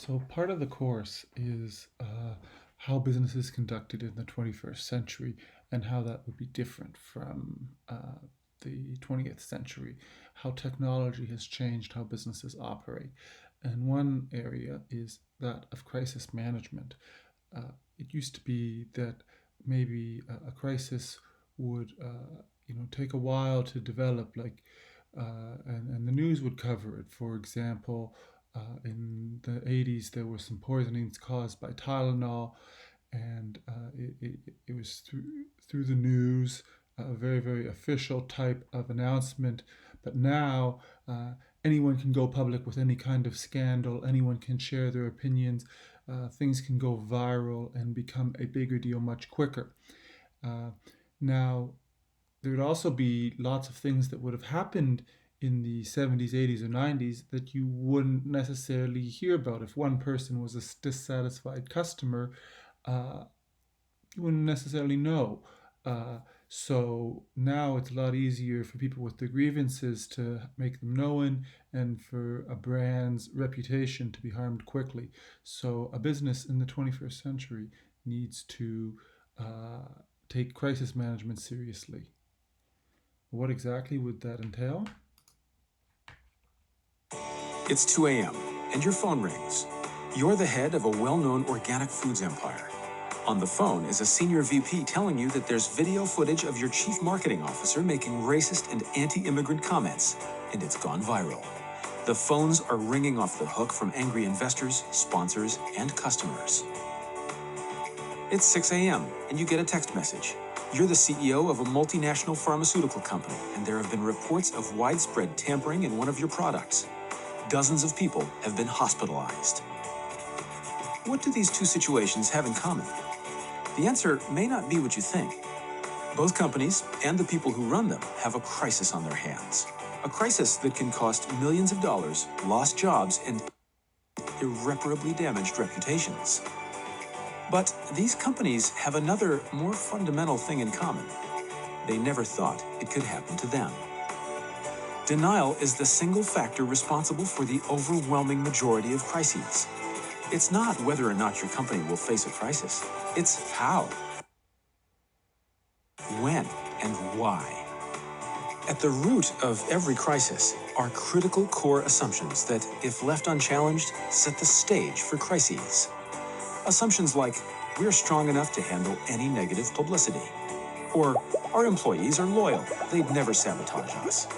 So, part of the course is how business is conducted in the 21st century and how that would be different from the 20th century, how technology has changed how businesses operate. And one area is that of crisis management. It used to be that maybe a crisis would take a while to develop, and the news would cover it. For example, in the 80s, there were some poisonings caused by Tylenol, and it was through the news, a very, very official type of announcement. But now, anyone can go public with any kind of scandal, anyone can share their opinions, things can go viral and become a bigger deal much quicker. Uh, Now, there would also be lots of things that would have happened in the 70s, 80s, or 90s that you wouldn't necessarily hear about. If one person was a dissatisfied customer, uh, you wouldn't necessarily know. So now it's a lot easier for people with their grievances to make them known and for a brand's reputation to be harmed quickly. So a business in the 21st century needs to take crisis management seriously. What exactly would that entail? It's 2 a.m., and your phone rings. You're the head of a well-known organic foods empire. On the phone is a senior VP telling you that there's video footage of your chief marketing officer making racist and anti-immigrant comments, and it's gone viral. The phones are ringing off the hook from angry investors, sponsors, and customers. It's 6 a.m., and you get a text message. You're the CEO of a multinational pharmaceutical company, and there have been reports of widespread tampering in one of your products. Dozens of people have been hospitalized. What do these two situations have in common? The answer may not be what you think. Both companies and the people who run them have a crisis on their hands. A crisis that can cost millions of dollars, lost jobs, and irreparably damaged reputations. But these companies have another, more fundamental thing in common. They never thought it could happen to them. Denial is the single factor responsible for the overwhelming majority of crises. It's not whether or not your company will face a crisis. It's how, when, and why. At the root of every crisis are critical core assumptions that, if left unchallenged, set the stage for crises. Assumptions like, we're strong enough to handle any negative publicity. Or, our employees are loyal, they'd never sabotage us.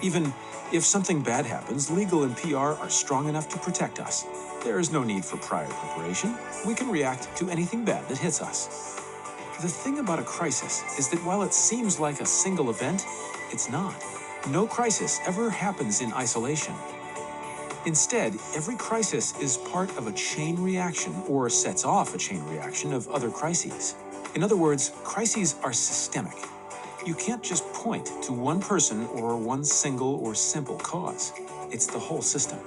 Even if something bad happens, legal and PR are strong enough to protect us. There is no need for prior preparation. We can react to anything bad that hits us. The thing about a crisis is that while it seems like a single event, it's not. No crisis ever happens in isolation. Instead, every crisis is part of a chain reaction or sets off a chain reaction of other crises. In other words, crises are systemic. You can't just point to one person or one single or simple cause. It's the whole system.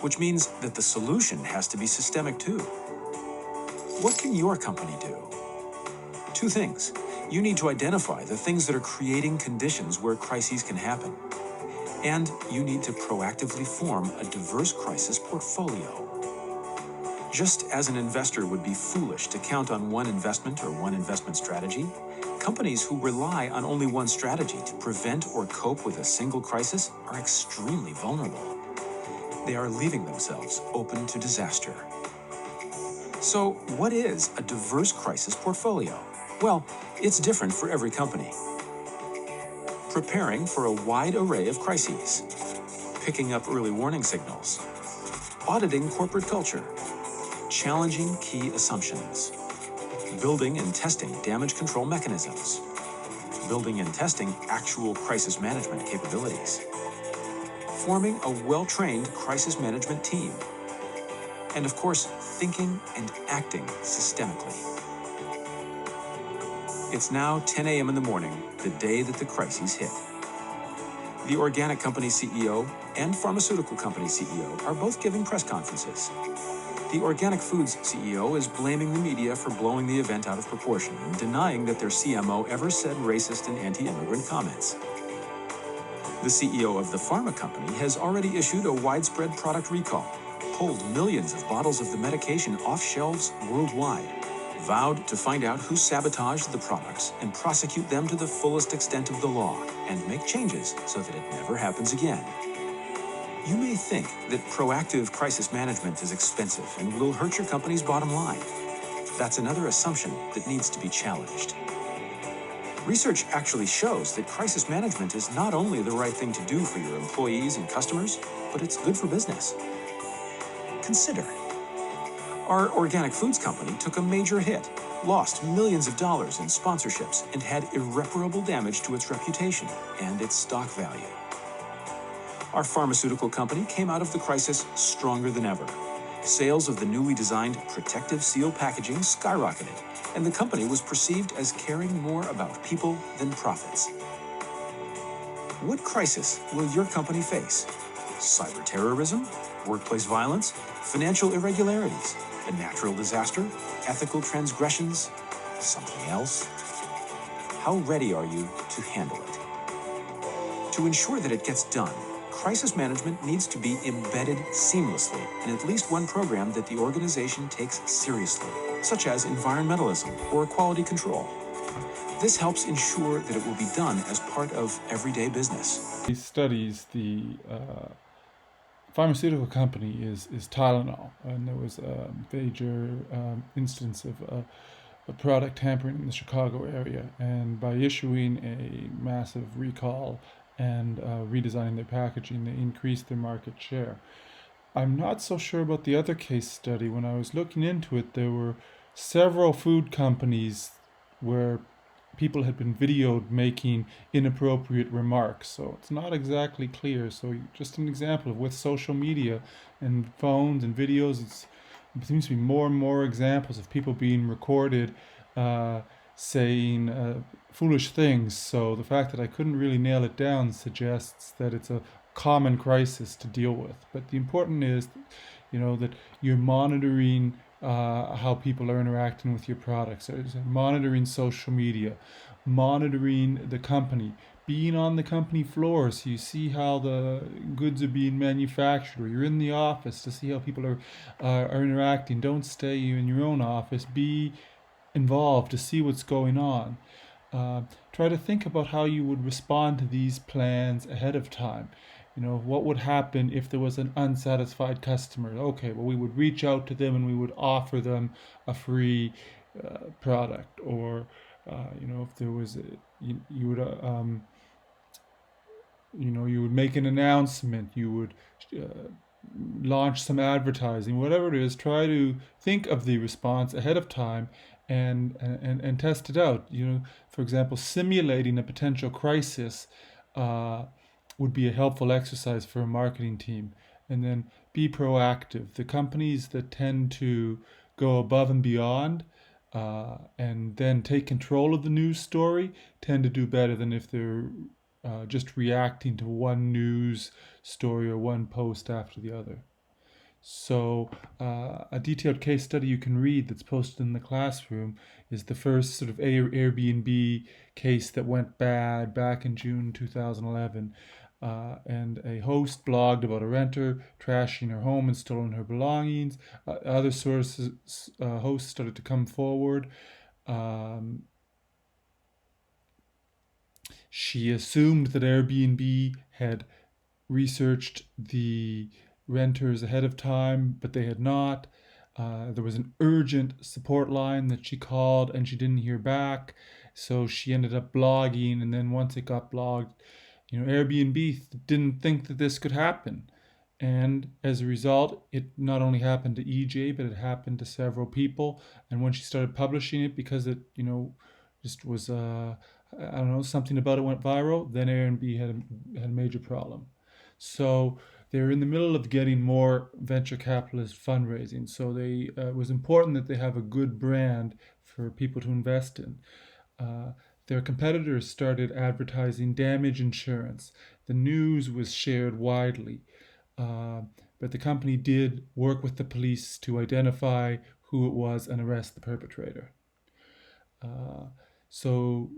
Which means that the solution has to be systemic too. What can your company do? Two things. You need to identify the things that are creating conditions where crises can happen. And you need to proactively form a diverse crisis portfolio. Just as an investor would be foolish to count on one investment or one investment strategy, companies who rely on only one strategy to prevent or cope with a single crisis are extremely vulnerable. They are leaving themselves open to disaster. So, what is a diverse crisis portfolio? Well, it's different for every company. Preparing for a wide array of crises. Picking up early warning signals. Auditing corporate culture. Challenging key assumptions. Building and testing damage control mechanisms. Building and testing actual crisis management capabilities. Forming a well-trained crisis management team. And of course, thinking and acting systemically. It's now 10 a.m. in the morning, the day that the crises hit. The organic company CEO and pharmaceutical company CEO are both giving press conferences. The organic foods CEO is blaming the media for blowing the event out of proportion and denying that their CMO ever said racist and anti-immigrant comments. The CEO of the pharma company has already issued a widespread product recall, pulled millions of bottles of the medication off shelves worldwide, vowed to find out who sabotaged the products and prosecute them to the fullest extent of the law and make changes so that it never happens again. You may think that proactive crisis management is expensive and will hurt your company's bottom line. That's another assumption that needs to be challenged. Research actually shows that crisis management is not only the right thing to do for your employees and customers, but it's good for business. Consider. Our organic foods company took a major hit, lost millions of dollars in sponsorships, and had irreparable damage to its reputation and its stock value. Our pharmaceutical company came out of the crisis stronger than ever. Sales of the newly designed protective seal packaging skyrocketed, and the company was perceived as caring more about people than profits. What crisis will your company face? Cyber terrorism? Workplace violence? Financial irregularities? A natural disaster? Ethical transgressions? Something else? How ready are you to handle it? To ensure that it gets done, crisis management needs to be embedded seamlessly in at least one program that the organization takes seriously, such as environmentalism or quality control. This helps ensure that it will be done as part of everyday business. These studies, the pharmaceutical company is Tylenol, and there was a major instance of a product tampering in the Chicago area, and by issuing a massive recall and redesigning their packaging, they increased their market share. I'm not so sure about the other case study. When I was looking into it, there were several food companies where people had been videoed making inappropriate remarks. So it's not exactly clear. So just an example of with social media and phones and videos, it seems to be more and more examples of people being recorded saying foolish things. So the fact that I couldn't really nail it down suggests that it's a common crisis to deal with. But the important is, that you're monitoring how people are interacting with your products, monitoring social media, monitoring the company, being on the company floor so you see how the goods are being manufactured, or you're in the office to see how people are interacting. Don't stay in your own office. Be involved to see what's going on. Try to think about how you would respond to these plans ahead of time. What would happen if there was an unsatisfied customer? Okay, well, we would reach out to them and we would offer them a free product. Or, if there was, you would, you would make an announcement. You would launch some advertising, whatever it is. Try to think of the response ahead of time and test it out. For example, simulating a potential crisis would be a helpful exercise for a marketing team. And then be proactive. The companies that tend to go above and beyond and then take control of the news story tend to do better than if they're just reacting to one news story or one post after the other. So, a detailed case study you can read that's posted in the classroom is the first sort of Airbnb case that went bad back in June 2011. And a host blogged about a renter trashing her home and stolen her belongings. Other sources, hosts started to come forward. She assumed that Airbnb had researched the renters ahead of time, but they had not. There was an urgent support line that she called and she didn't hear back. So she ended up blogging, and then once it got blogged, Airbnb didn't think that this could happen. And as a result, it not only happened to EJ, but it happened to several people. And when she started publishing it, because it, just was, I don't know, something about it went viral, then Airbnb had a major problem. So they're in the middle of getting more venture capitalist fundraising. So it was important that they have a good brand for people to invest in. Their competitors started advertising damage insurance. The news was shared widely. But the company did work with the police to identify who it was and arrest the perpetrator. So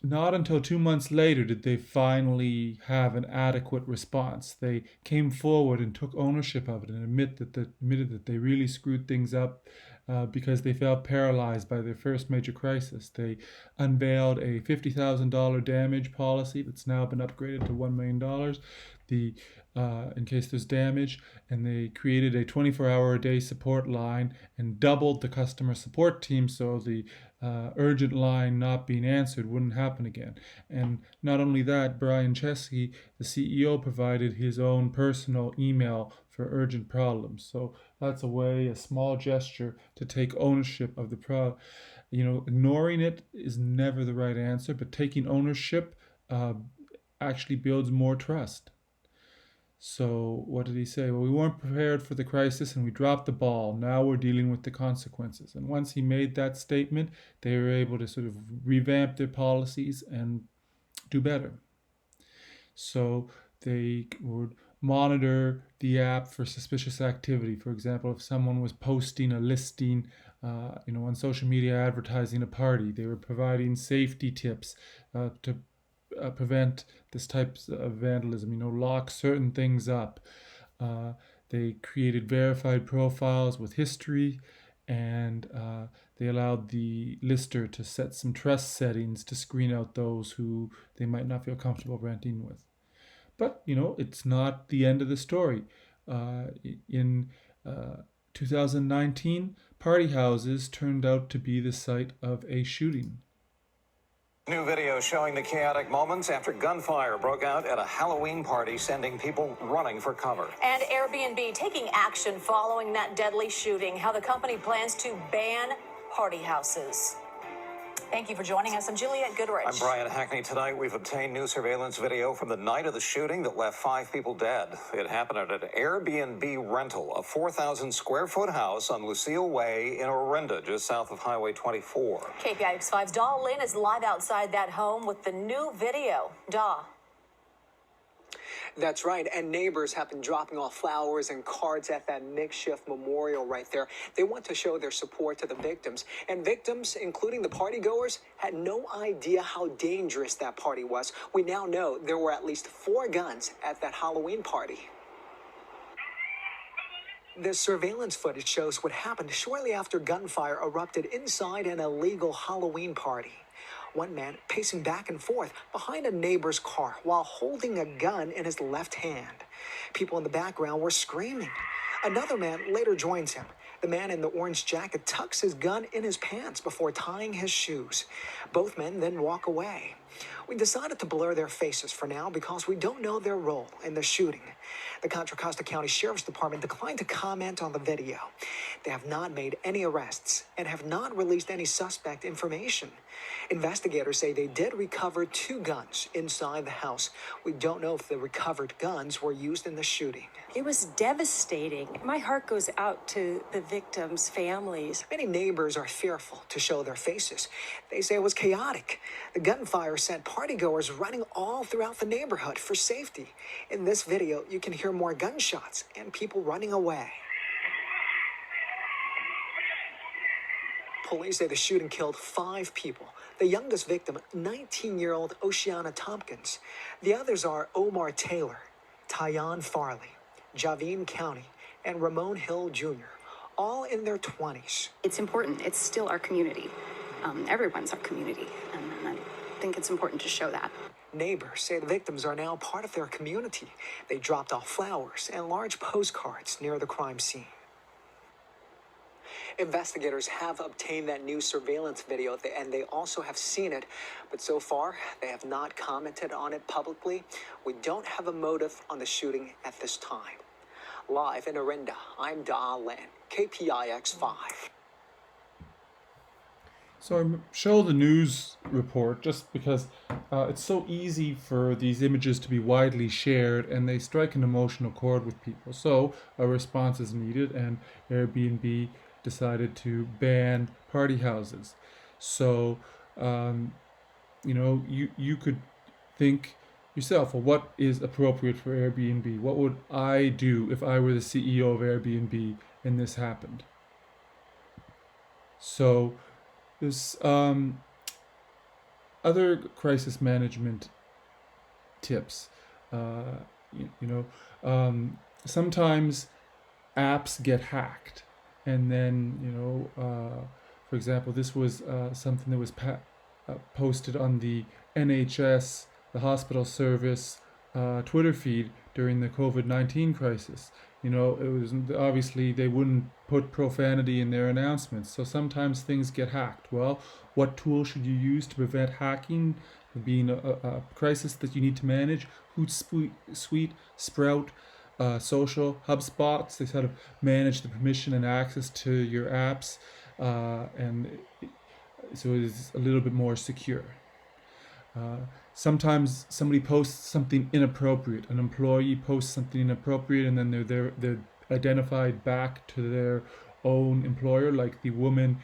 not until 2 months later did they finally have an adequate response. They came forward and took ownership of it and admitted that they really screwed things up because they felt paralyzed by their first major crisis. They unveiled a $50,000 damage policy that's now been upgraded to $1 million. The in case there's damage, and they created a 24-hour-a-day support line and doubled the customer support team so the urgent line not being answered wouldn't happen again. And not only that, Brian Chesky, the CEO, provided his own personal email for urgent problems. So that's a small gesture to take ownership of the problem. Ignoring it is never the right answer, but taking ownership actually builds more trust. So, what did he say? Well, we weren't prepared for the crisis and we dropped the ball. Now we're dealing with the consequences. And once he made that statement, they were able to sort of revamp their policies and do better. So, they would monitor the app for suspicious activity. For example, if someone was posting a listing, on social media advertising a party, they were providing safety tips to prevent this type of vandalism, lock certain things up. They created verified profiles with history, and they allowed the lister to set some trust settings to screen out those who they might not feel comfortable renting with. But, it's not the end of the story. In 2019, party houses turned out to be the site of a shooting. New video showing the chaotic moments after gunfire broke out at a Halloween party, sending people running for cover. And Airbnb taking action following that deadly shooting, how the company plans to ban party houses. Thank you for joining us. I'm Juliette Goodrich. I'm Brian Hackney. Tonight, we've obtained new surveillance video from the night of the shooting that left 5 people dead. It happened at an Airbnb rental, a 4,000-square-foot house on Lucille Way in Orinda, just south of Highway 24. KPIX5's Daw Lynn is live outside that home with the new video. Daw. That's right, and neighbors have been dropping off flowers and cards at that makeshift memorial right there. They want to show their support to the victims, and victims, including the partygoers, had no idea how dangerous that party was. We now know there were at least 4 guns at that Halloween party. The surveillance footage shows what happened shortly after gunfire erupted inside an illegal Halloween party. One man pacing back and forth behind a neighbor's car while holding a gun in his left hand. People in the background were screaming. Another man later joins him. The man in the orange jacket tucks his gun in his pants before tying his shoes. Both men then walk away. We decided to blur their faces for now because we don't know their role in the shooting. The Contra Costa County Sheriff's Department declined to comment on the video. They have not made any arrests and have not released any suspect information. Investigators say they did recover 2 guns inside the house. We don't know if the recovered guns were used in the shooting. It was devastating. My heart goes out to the victims' families. Many neighbors are fearful to show their faces. They say it was chaotic. The gunfire sent partygoers running all throughout the neighborhood for safety. In this video, you can hear more gunshots and people running away. Police say the shooting killed 5 people. The youngest victim, 19-year-old Oceana Tompkins. The others are Omar Taylor, Tyon Farley, Javine County, and Ramon Hill Jr., all in their 20s. It's important. It's still our community. Everyone's our community. And I think it's important to show that. Neighbors say the victims are now part of their community. They dropped off flowers and large postcards near the crime scene. Investigators have obtained that new surveillance video, and they also have seen it, but so far they have not commented on it publicly. We don't have a motive on the shooting at this time. Live in Orinda, I'm Daw Lynn, KPIX 5. So I show the news report just because it's so easy for these images to be widely shared and they strike an emotional chord with people. So a response is needed, and Airbnb decided to ban party houses. So, you could think yourself, well, what is appropriate for Airbnb? What would I do if I were the CEO of Airbnb and this happened? So, this Other crisis management tips. Sometimes apps get hacked, and then for example, this was something that was posted on the NHS, the hospital service Twitter feed during the COVID-19 crisis. It was obviously they wouldn't put profanity in their announcements, so sometimes things get hacked. Well, what tool should you use to prevent hacking? Being a crisis that you need to manage, Hootsuite, Sprout, Social, HubSpots, they sort of manage the permission and access to your apps, and so it is a little bit more secure. Sometimes somebody posts something inappropriate. An employee posts something inappropriate, and then they're identified back to their own employer, like the woman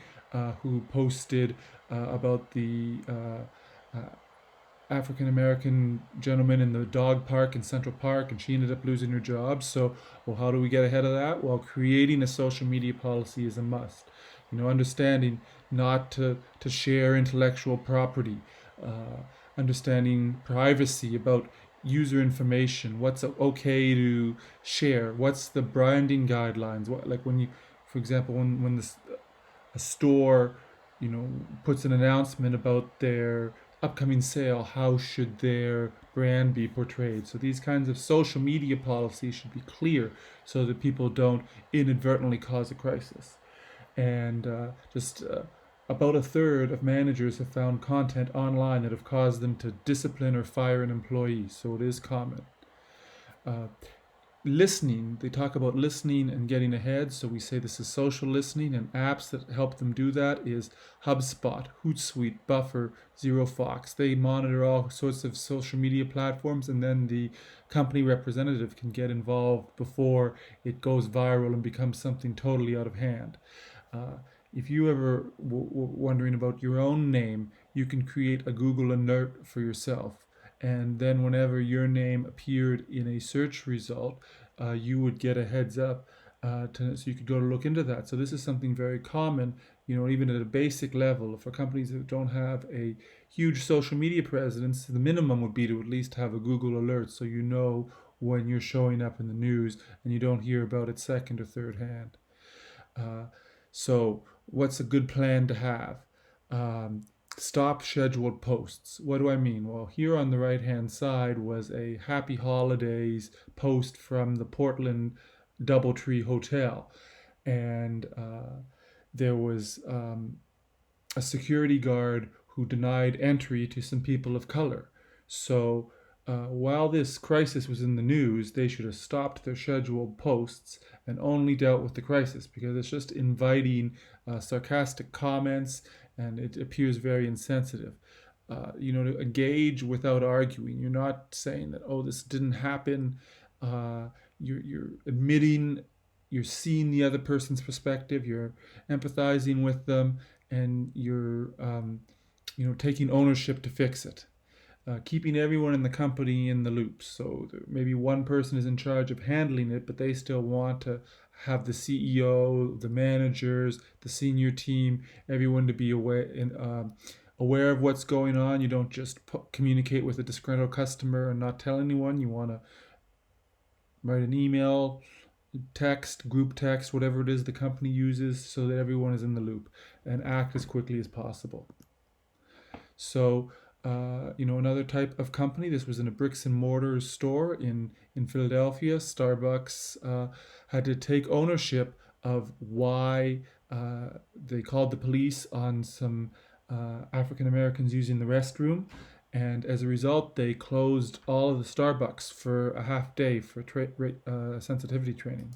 who posted about the African American gentleman in the dog park in Central Park, and she ended up losing her job. So, well, how do we get ahead of that? Well, creating a social media policy is a must. Understanding not to share intellectual property, understanding privacy about user information, what's okay to share, what's the branding guidelines, like when you, for example, when a store, puts an announcement about their upcoming sale, how should their brand be portrayed? So these kinds of social media policies should be clear so that people don't inadvertently cause a crisis. And about a third of managers have found content online that have caused them to discipline or fire an employee. So it is common. Listening, they talk about listening and getting ahead. So we say this is social listening, and apps that help them do that is HubSpot, Hootsuite, Buffer, ZeroFox. They monitor all sorts of social media platforms, and then the company representative can get involved before it goes viral and becomes something totally out of hand. If you ever were wondering about your own name, you can create a Google alert for yourself. And then whenever your name appeared in a search result, you would get a heads up so you could go to look into that. So this is something very common, even at a basic level. For companies that don't have a huge social media presence, the minimum would be to at least have a Google alert so you know when you're showing up in the news and you don't hear about it second or third hand. So what's a good plan to have? Stop scheduled posts. What do I mean? Well, here on the right hand side was a happy holidays post from the Portland Doubletree Hotel, and there was a security guard who denied entry to some people of color. So while this crisis was in the news, they should have stopped their scheduled posts and only dealt with the crisis, because it's just inviting sarcastic comments, and it appears very insensitive. To engage without arguing. You're not saying that, oh, this didn't happen. You're admitting, you're seeing the other person's perspective, you're empathizing with them, and you're taking ownership to fix it. Keeping everyone in the company in the loop. So maybe one person is in charge of handling it, but they still want to have the CEO, the managers, the senior team, everyone to be aware of what's going on. You don't just communicate with a disgruntled customer and not tell anyone. You want to write an email, text, group text, whatever it is the company uses, so that everyone is in the loop, and act as quickly as possible. So another type of company, this was in a bricks and mortar store in Philadelphia. Starbucks had to take ownership of why they called the police on some African Americans using the restroom, and as a result they closed all of the Starbucks for a half day for sensitivity training.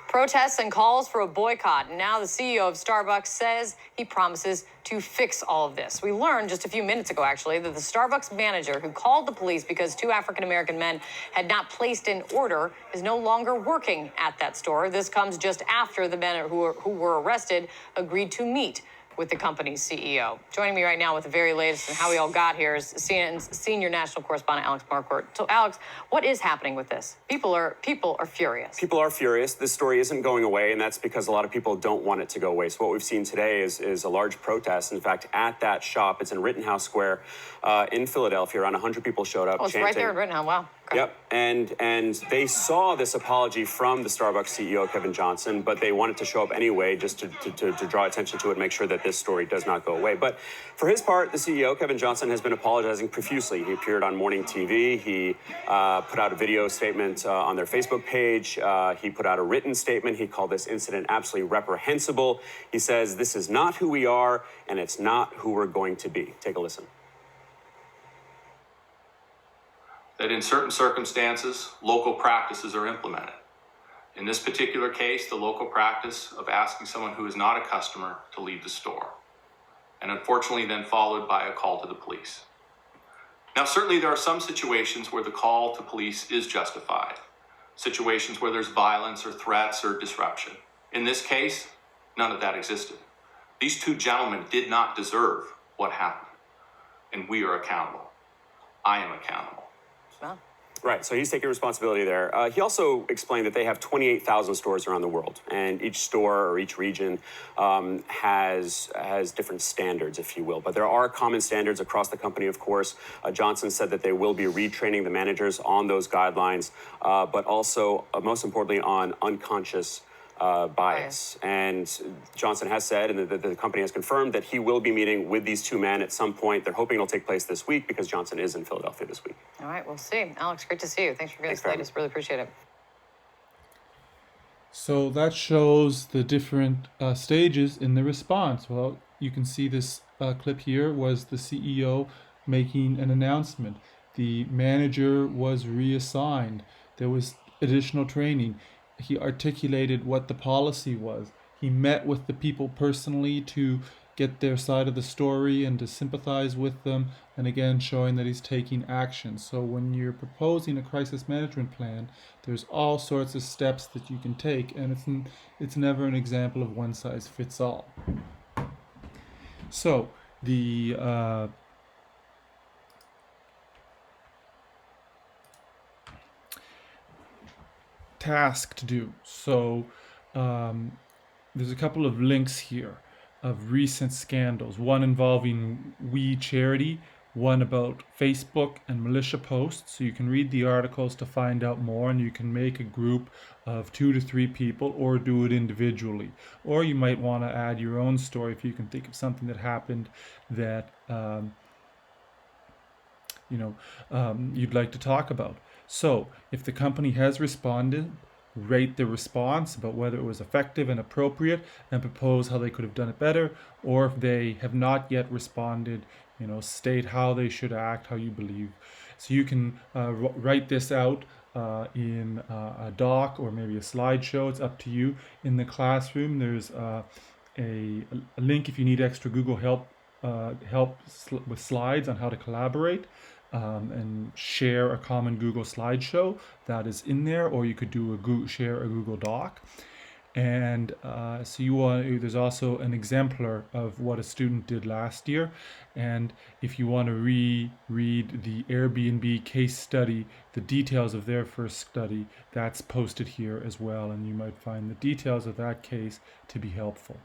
Protests and calls for a boycott. And now the CEO of Starbucks says he promises to fix all of this. We learned just a few minutes ago, actually, that the Starbucks manager who called the police because 2 African-American men had not placed an order is no longer working at that store. This comes just after the men who were arrested agreed to meet with the company's CEO. Joining me right now with the very latest and how we all got here is CNN's senior national correspondent, Alex Marquardt. So, Alex, what is happening with this? People are furious. People are furious. This story isn't going away, and that's because a lot of people don't want it to go away. So what we've seen today is a large protest. In fact, at that shop, it's in Rittenhouse Square in Philadelphia. Around 100 people showed up. Oh, it's chanting. right there in Rittenhouse. Wow. Okay. Yep, and they saw this apology from the Starbucks CEO, Kevin Johnson, but they wanted to show up anyway just to draw attention to it and make sure that this story does not go away. But for his part, the CEO, Kevin Johnson, has been apologizing profusely. He appeared on morning TV. He put out a video statement on their Facebook page. He put out a written statement. He called this incident absolutely reprehensible. He says, "This is not who we are, and it's not who we're going to be." Take a listen. That in certain circumstances, local practices are implemented. In this particular case, the local practice of asking someone who is not a customer to leave the store, and unfortunately then followed by a call to the police. Now, certainly there are some situations where the call to police is justified, situations where there's violence or threats or disruption. In this case, none of that existed. These two gentlemen did not deserve what happened, and we are accountable. I am accountable. Right, so he's taking responsibility there. He also explained that they have 28,000 stores around the world, and each store or each region has different standards, if you will. But there are common standards across the company, of course. Johnson said that they will be retraining the managers on those guidelines, but also, most importantly, on unconscious bias. And Johnson has said, and the company has confirmed, that he will be meeting with these two men at some point. They're hoping it'll take place this week because Johnson is in Philadelphia this week. All right, we'll see. Alex, great to see you. Thanks for getting us the latest. Really appreciate it. So that shows the different stages in the response. Well, you can see this clip here was the CEO making an announcement. The manager was reassigned. There was additional training. He articulated what the policy was. He met with the people personally to get their side of the story and to sympathize with them, and again showing that he's taking action. So when you're proposing a crisis management plan, there's all sorts of steps that you can take, and it's never an example of one size fits all. So the task to do. So there's a couple of links here of recent scandals, one involving We Charity, one about Facebook and militia posts. So you can read the articles to find out more, and you can make a group of 2 to 3 people or do it individually. Or you might want to add your own story if you can think of something that happened that you'd like to talk about. So if the company has responded, rate the response about whether it was effective and appropriate, and propose how they could have done it better. Or if they have not yet responded, state how they should act, how you believe. So you can write this out in a doc or maybe a slideshow. It's up to you. In the classroom, there's a link if you need extra Google help with slides on how to collaborate. And share a common Google slideshow that is in there, or you could share a Google Doc. And there's also an exemplar of what a student did last year. And if you want to read the Airbnb case study, the details of their first study, that's posted here as well. And you might find the details of that case to be helpful.